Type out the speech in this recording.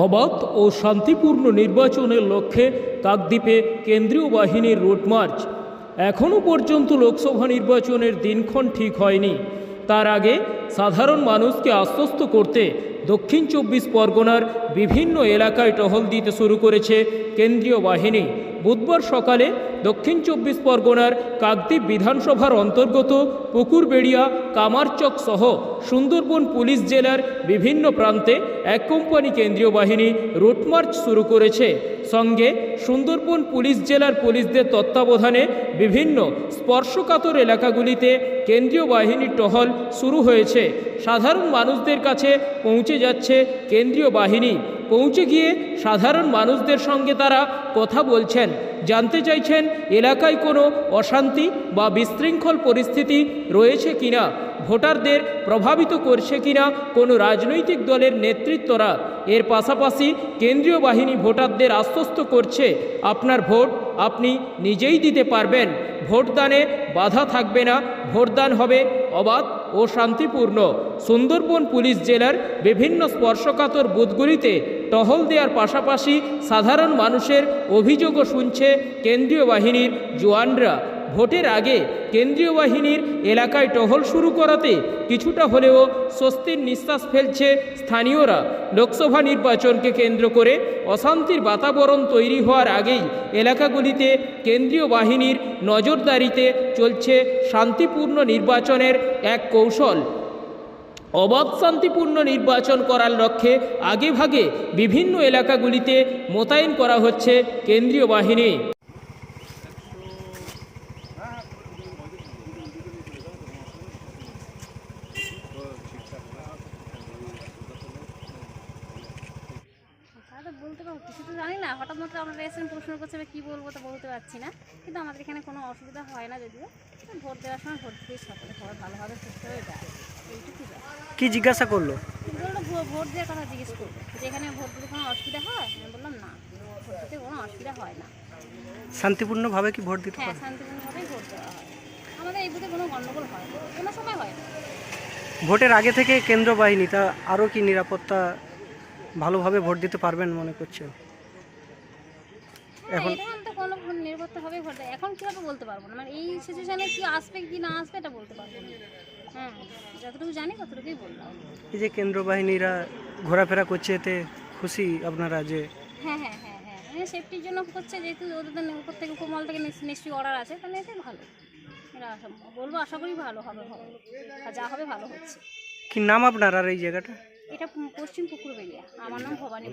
অবাধ ও শান্তিপূর্ণ নির্বাচনের লক্ষ্যে কাকদ্বীপে কেন্দ্রীয় বাহিনীর রুট মার্চ। এখনও পর্যন্ত লোকসভা নির্বাচনের দিনক্ষণ ঠিক হয়নি। তার আগে সাধারণ মানুষকে আশ্বস্ত করতে দক্ষিণ ২৪ পরগনার বিভিন্ন এলাকায় টহল দিতে শুরু করেছে কেন্দ্রীয় বাহিনী। বুধবার সকালে দক্ষিণ ২৪ পরগনার কাকদ্বীপ বিধানসভার অন্তর্গত পুকুরবেড়িয়া, কামারচক সহ সুন্দরবন পুলিশ জেলার বিভিন্ন প্রান্তে এক কোম্পানি কেন্দ্রীয় বাহিনী রুটমার্চ শুরু করেছে। সঙ্গে সুন্দরবন পুলিশ জেলার পুলিশদের তত্ত্বাবধানে বিভিন্ন স্পর্শকাতর এলাকাগুলিতে কেন্দ্রীয় বাহিনীর টহল শুরু হয়েছে। সাধারণ মানুষদের কাছে পৌঁছে যাচ্ছে কেন্দ্রীয় বাহিনী। পৌঁছে গিয়ে সাধারণ মানুষদের সঙ্গে তারা কথা বলছেন, জানতে চাইছেন এলাকায় কোনো অশান্তি বা বিশৃঙ্খল পরিস্থিতি রয়েছে কিনা, ভোটারদের প্রভাবিত করছে কিনা কোনো রাজনৈতিক দলের নেতৃত্বরা। এর পাশাপাশি কেন্দ্রীয় বাহিনী ভোটারদের আশ্বস্ত করছে আপনার ভোট আপনি নিজেই দিতে পারবেন, ভোটদানে বাধা থাকবে না, ভোটদান হবে অবাধ ও শান্তিপূর্ণ। সুন্দরবন পুলিশ জেলার বিভিন্ন স্পর্শকাতর বুথগুলিতে টহল দেওয়ার পাশাপাশি সাধারণ মানুষের অভিযোগও শুনছে কেন্দ্রীয় বাহিনীর জওয়ানরা। ভোটের আগে কেন্দ্রীয় বাহিনীর এলাকায় টহল শুরু করাতে কিছুটা হলেও স্বস্তির নিঃশ্বাস ফেলছে স্থানীয়রা। লোকসভা নির্বাচনকে কেন্দ্র করে অশান্তির বাতাবরণ তৈরি হওয়ার আগেই এলাকাগুলিতে কেন্দ্রীয় বাহিনীর নজরদারিতে চলছে শান্তিপূর্ণ নির্বাচনের এক কৌশল। অবাধ শান্তিপূর্ণ নির্বাচন করার লক্ষ্যে আগেভাগে বিভিন্ন এলাকাগুলিতে মোতায়েন করা হচ্ছে কেন্দ্রীয় বাহিনী। বলতে পারবো, কিছু তো জানি না। হঠাৎ মাত্র আমরা এসে প্রশ্ন করছে, কী বলবো তো বলতে পারছি না। কিন্তু আমাদের এখানে কোনো অসুবিধা হয় না, যদিও ভোট দেওয়ার সময় ভোট দিয়ে সকলে সবাই ভালোভাবে সুস্থ হয়ে যায়, এইটুকু। কি জিজ্ঞাসা করলো? ভোট দেওয়ার কথা জিজ্ঞেস করবো যে এখানে ভোট দিতে কোনো অসুবিধা হয়। আমি বললাম না, ভোট দিতে কোনো অসুবিধা হয় না। শান্তিপূর্ণভাবে কি ভোট দিতে হ্যাঁ, পারে? শান্তিপূর্ণভাবেই ভোট দেওয়া হয়। আমাদের এই বুথে কোনো গণ্ডগোল হয় না, কোনো সময় হয় না। ভোটের আগে থেকে কেন্দ্র বাহিনী তা আরও কি নিরাপত্তা ভালোভাবে ভোট দিতে পারবেন মনে করছেন? এখন তো কোনো নিরাপত্তা হবে ভোট দেয়, এখন কীভাবে বলতে পারবো না। মানে এই সিচুয়েশানে কি আসবে কি না আসবে এটা বলতে পারবো না। হ্যাঁ, যতটুকু জানি ততটুকুই বললাম। এই যে কেন্দ্র বাহিনীরা ঘোরাফেরা করছে, এতে খুশি আপনারা? যে হ্যাঁ হ্যাঁ হ্যাঁ হ্যাঁ, মানে সেফটির জন্য করছে, যেহেতু ওদের উপর থেকে উপমহল থেকে নিশ্চয়ই অর্ডার আছে, তাহলে এটাই ভালো। এটা বলবো, আশা করি ভালো হবে, আর যা হবে ভালো হচ্ছে। কি নাম আপনার আর এই জায়গাটা? এটা পশ্চিম পুকুরবেড়িয়া। আমার নাম ভবানী।